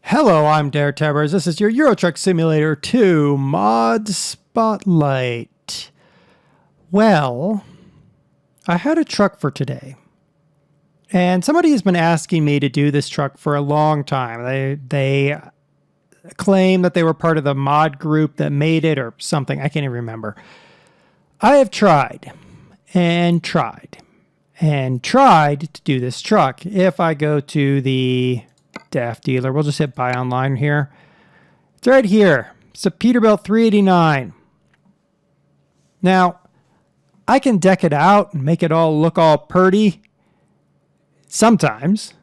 Hello, I'm DerTebbers. This is your Euro Truck Simulator 2 Mod Spotlight. Well, I had a truck for today. And somebody has been asking me to do this truck for a long time. They claim that they were part of the mod group that made it or something. I can't even remember. I have tried and tried and tried to do this truck. If I go to the DAF dealer, we'll just hit buy online here. It's right here. It's a Peterbilt 389. Now, I can deck it out and make it all look all purty sometimes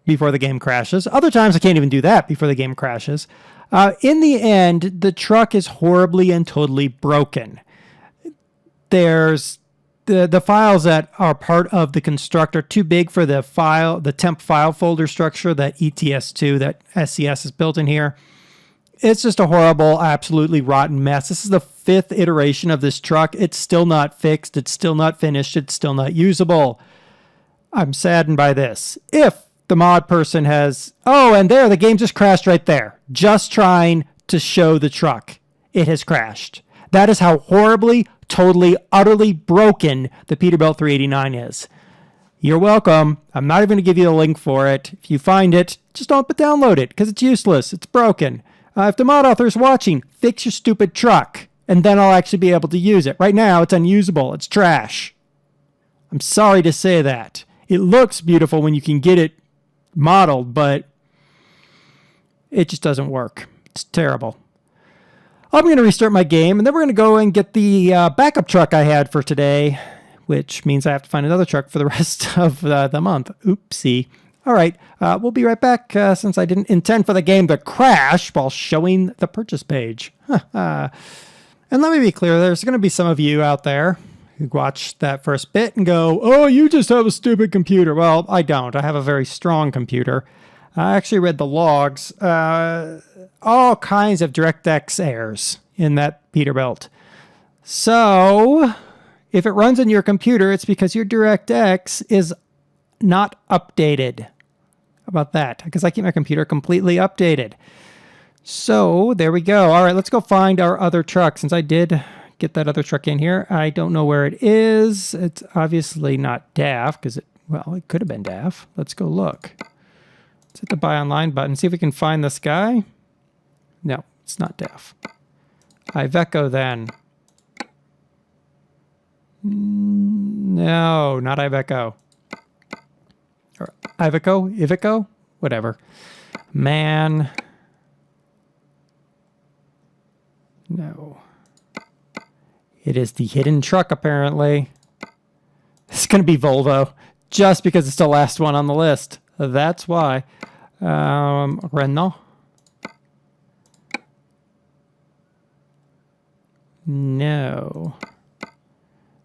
before the game crashes. Other times I can't even do that before the game crashes. In the end, the truck is horribly and totally broken. There's the files that are part of the construct are too big for the temp file folder structure that ETS2, that SCS is built in here. It's just a horrible, absolutely rotten mess. This is the 5th iteration of this truck. It's still not fixed. It's still not finished. It's still not usable. I'm saddened by this. If the mod person has... Oh, and there, the game just crashed right there. Just trying to show the truck. It has crashed. That is how horribly, totally, utterly broken the Peterbilt 389 is. You're welcome. I'm not even going to give you a link for it. If you find it, just don't download it because it's useless. It's broken. If the mod author is watching, fix your stupid truck, and then I'll actually be able to use it. Right now, it's unusable. It's trash. I'm sorry to say that. It looks beautiful when you can get it modeled, but it just doesn't work. It's terrible. I'm going to restart my game, and then we're going to go and get the backup truck I had for today, which means I have to find another truck for the rest of the month. Oopsie. All right, we'll be right back since I didn't intend for the game to crash while showing the purchase page. And let me be clear, there's going to be some of you out there who watch that first bit and go, oh, you just have a stupid computer. Well, I don't. I have a very strong computer. I actually read the logs. All kinds of DirectX errors in that Peterbilt. So, if it runs on your computer, it's because your DirectX is not updated. How about that? Because I keep my computer completely updated. So, there we go. All right, let's go find our other truck. Since I did get that other truck in here, I don't know where it is. It's obviously not DAF, because it could have been DAF. Let's go look. Let's hit the buy online button, see if we can find this guy. No, it's not DAF. Iveco then. No, not Iveco. Or Iveco? Whatever. Man. No. It is the hidden truck, apparently. It's going to be Volvo, just because it's the last one on the list. That's why. Renault. No.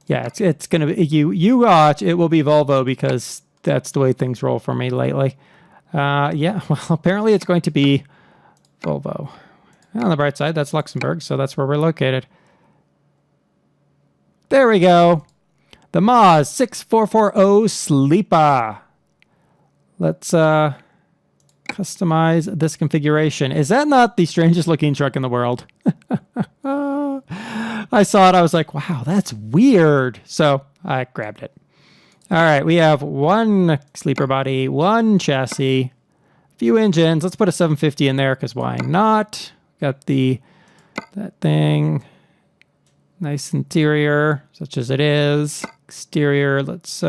Yeah, it's gonna be you watch. It will be Volvo because that's the way things roll for me lately. Yeah. Well, apparently it's going to be Volvo. On the bright side, that's Luxembourg, so that's where we're located. There we go. The Maz 6440 Sleeper. Let's customize this configuration. Is that not the strangest looking truck in the world? I saw it. I was like, wow, that's weird. So I grabbed it. All right. We have one sleeper body, one chassis, a few engines. Let's put a 750 in there because why not? Got that thing. Nice interior, such as it is. Exterior. Let's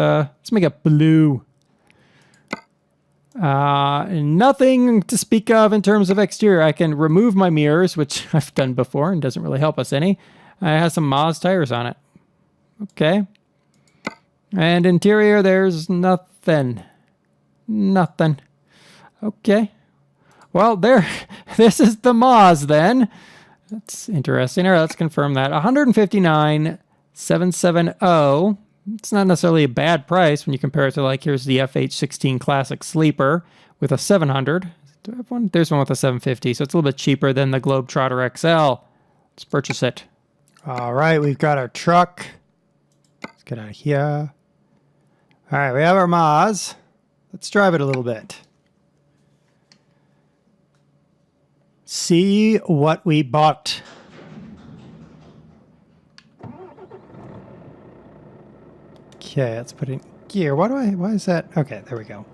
make it blue. Nothing to speak of in terms of exterior. I can remove my mirrors, which I've done before and doesn't really help us any. It has some Maz tires on it. Okay. And interior, there's nothing. Nothing. Okay. Well, this is the Maz then. That's interesting. All right, let's confirm that. 159,770. It's not necessarily a bad price when you compare it to, like, here's the FH16 Classic Sleeper with a 700. Do I have one? There's one with a 750, so it's a little bit cheaper than the Globetrotter XL. Let's purchase it. All right, we've got our truck. Let's get out of here. All right, we have our Maz. Let's drive it a little bit. see what we bought. Okay, let's put in gear. Why is that? Okay, there we go.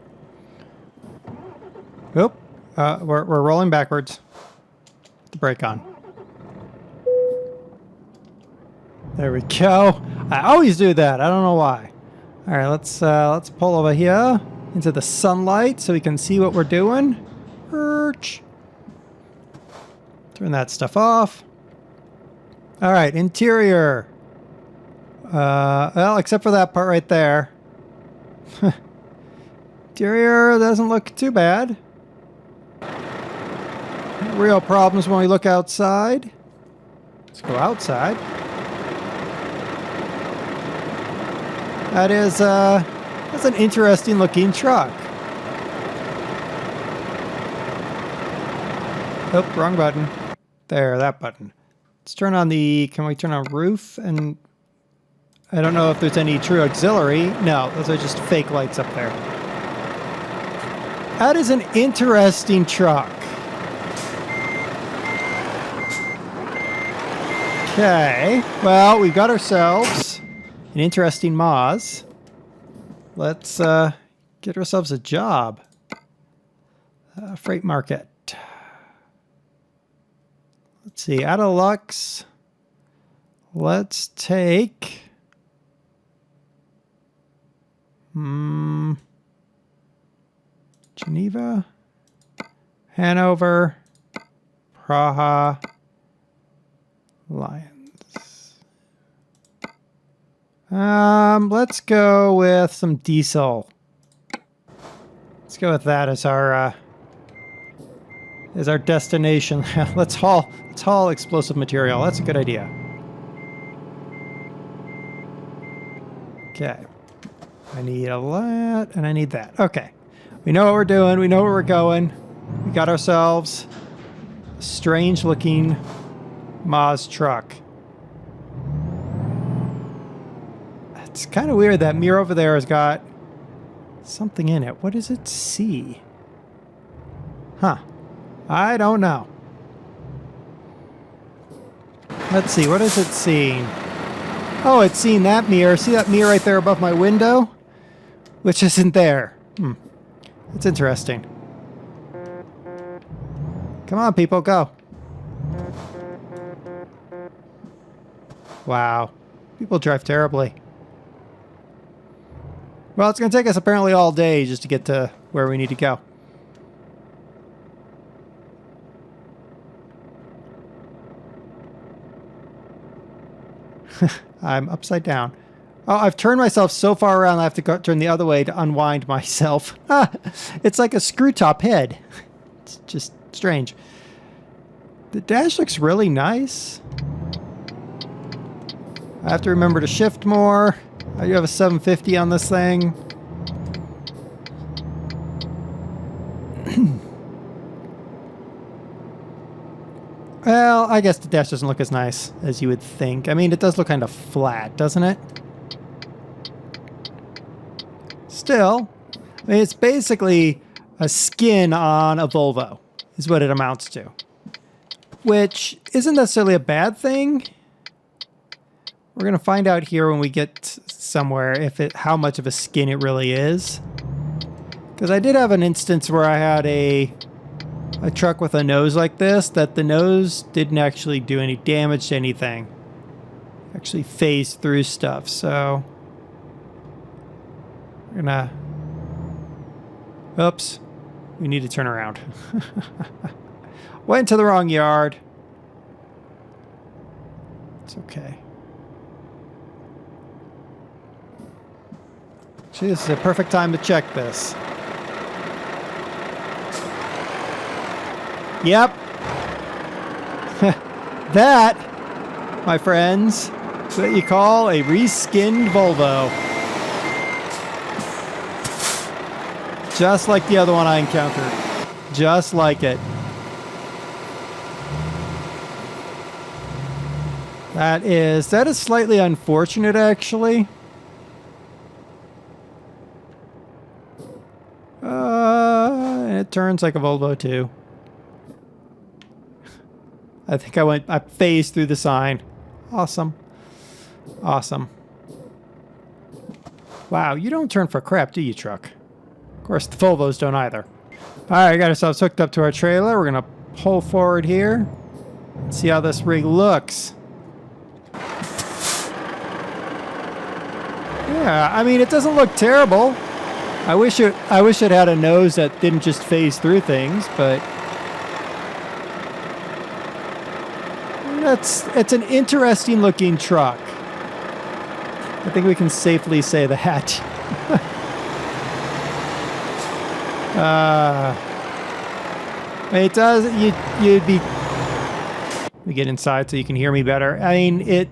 Oop. We're rolling backwards. Put the brake on. There we go. I always do that. I don't know why. All right, let's pull over here into the sunlight so we can see what we're doing. Turn that stuff off. All right, interior. Well, except for that part right there. Interior doesn't look too bad. Real problems when we look outside. Let's go outside. That's an interesting looking truck. Oh, wrong button. There, that button. Let's turn on can we turn on roof? And I don't know if there's any true auxiliary. No, those are just fake lights up there. That is an interesting truck. Okay, well, we've got ourselves an interesting Moz. Let's get ourselves a job. Freight market. Let's see, out of Lux. Let's take... Geneva, Hanover, Praha, Lions. Let's go with some diesel. Let's go with that as our destination. Let's haul explosive material. That's a good idea. Okay. I need a lot, and I need that. Okay. We know what we're doing. We know where we're going. We got ourselves a strange-looking Moz truck. It's kind of weird. That mirror over there has got something in it. What does it see? Huh. I don't know. Let's see. What is it seeing? Oh, it's seeing that mirror. See that mirror right there above my window? Which isn't there. It's interesting. Come on, people, go. Wow. People drive terribly. Well, it's going to take us apparently all day just to get to where we need to go. I'm upside down. Oh, I've turned myself so far around I have to turn the other way to unwind myself. It's like a screw top head. It's just strange. The dash looks really nice. I have to remember to shift more. I do have a 750 on this thing. Well, I guess the dash doesn't look as nice as you would think. I mean, it does look kind of flat, doesn't it? Still, I mean, it's basically a skin on a Volvo, is what it amounts to. Which isn't necessarily a bad thing. We're going to find out here when we get somewhere how much of a skin it really is. Because I did have an instance where I had a truck with a nose like this, that the nose didn't actually do any damage to anything. Actually phased through stuff, so... We're gonna... Oops. We need to turn around. Went to the wrong yard. It's okay. Actually, this is a perfect time to check this. Yep. That, my friends, is what you call a reskinned Volvo. Just like the other one I encountered. Just like it. That is slightly unfortunate, actually. And it turns like a Volvo too. I think I phased through the sign. Awesome. Awesome. Wow, you don't turn for crap, do you, truck? Of course, the Volvos don't either. Alright, got ourselves hooked up to our trailer. We're gonna pull forward here. See how this rig looks. Yeah, I mean, it doesn't look terrible. I wish it had a nose that didn't just phase through things, but it's an interesting looking truck. I think we can safely say that. It does. You'd be. Let me get inside so you can hear me better. I mean,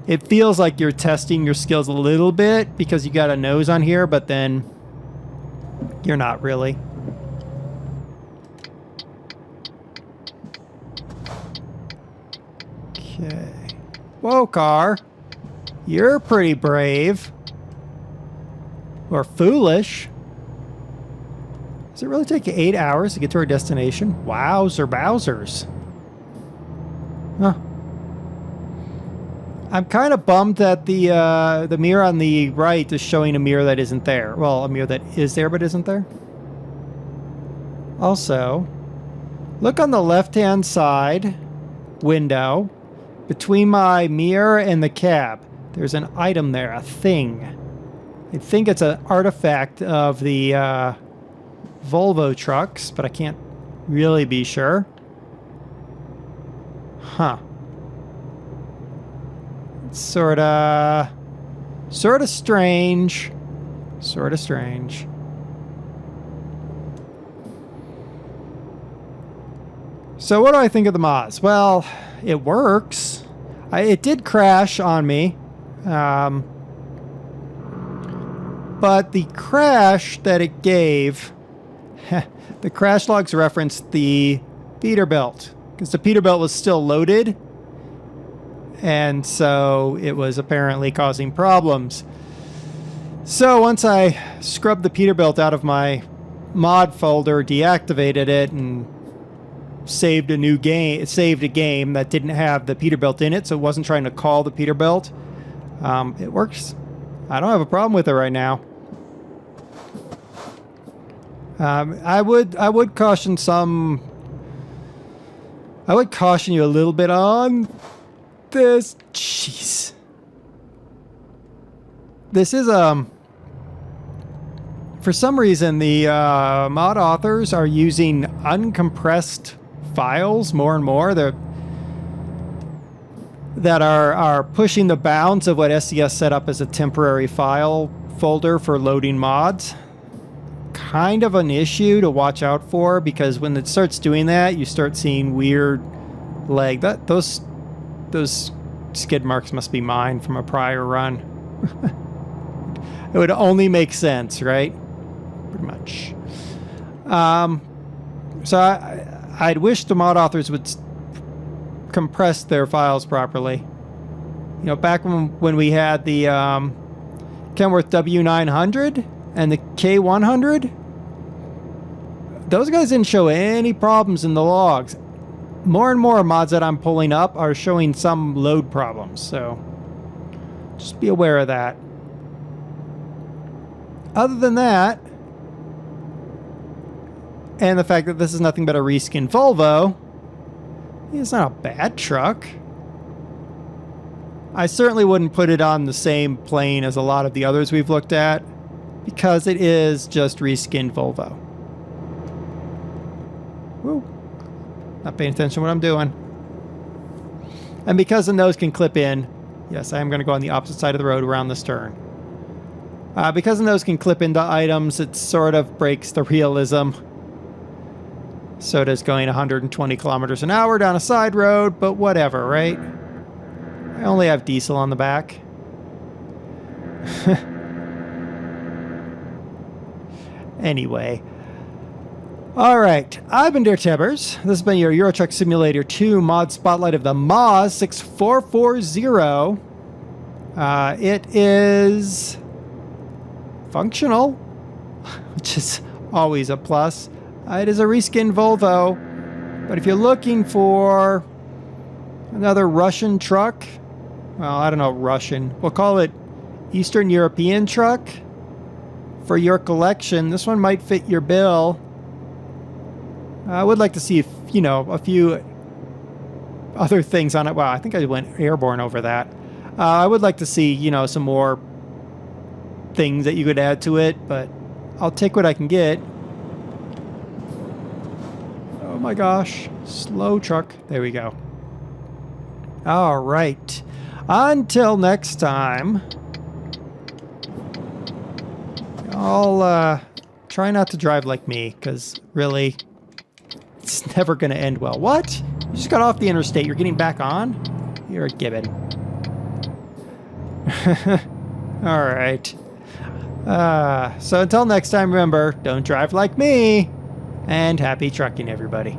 it feels like you're testing your skills a little bit because you got a nose on here, but then you're not really. Okay. Whoa, car. You're pretty brave. Or foolish. Does it really take 8 hours to get to our destination? Wowzer Bowsers. Huh. I'm kind of bummed that the mirror on the right is showing a mirror that isn't there. Well, a mirror that is there but isn't there. Also, look on the left-hand side window between my mirror and the cab. There's an item there, a thing. I think it's an artifact of the Volvo trucks, but I can't really be sure. Huh. It's sort of strange. Sort of strange. So what do I think of the mods? Well, it works. It did crash on me. But the crash that it gave, the crash logs referenced the Peterbilt, because the Peterbilt was still loaded, and so it was apparently causing problems. So once I scrubbed the Peterbilt out of my mod folder, deactivated it, and saved a game that didn't have the Peterbilt in it, so it wasn't trying to call the Peterbilt. It works. I don't have a problem with it right now. I would caution you a little bit on this. Jeez. This is for some reason the mod authors are using uncompressed files more and more. That are pushing the bounds of what SES set up as a temporary file folder for loading mods. Kind of an issue to watch out for, because when it starts doing that, you start seeing weird those skid marks must be mine from a prior run. It would only make sense, right? Pretty much. So I'd wish the mod authors would compress their files properly. You know, back when we had the Kenworth W900 and the K100, those guys didn't show any problems in the logs. More and more mods that I'm pulling up are showing some load problems, so just be aware of that. Other than that, and the fact that this is nothing but a reskin Volvo, it's not a bad truck. I certainly wouldn't put it on the same plane as a lot of the others we've looked at, because it is just reskinned Volvo. Woo. Not paying attention to what I'm doing. And because the nose can clip in, yes, I am going to go on the opposite side of the road around the stern. Because the nose can clip into items, it sort of breaks the realism. So does going 120 kilometers an hour down a side road, but whatever, right? I only have diesel on the back. Anyway. Alright, I've been DerTebbers. This has been your Euro Truck Simulator 2 mod spotlight of the Moz 6440. It is functional, which is always a plus. It is a reskin Volvo. But if you're looking for another Russian truck, well, I don't know, Russian. We'll call it Eastern European truck for your collection. This one might fit your bill. I would like to see, a few other things on it. Wow, I think I went airborne over that. I would like to see, some more things that you could add to it, but I'll take what I can get. Oh my gosh. Slow truck. There we go. All right. Until next time, I'll try not to drive like me, because really, it's never going to end well. What? You just got off the interstate. You're getting back on? You're a gibbon. All right. So until next time, remember, don't drive like me, and happy trucking, everybody.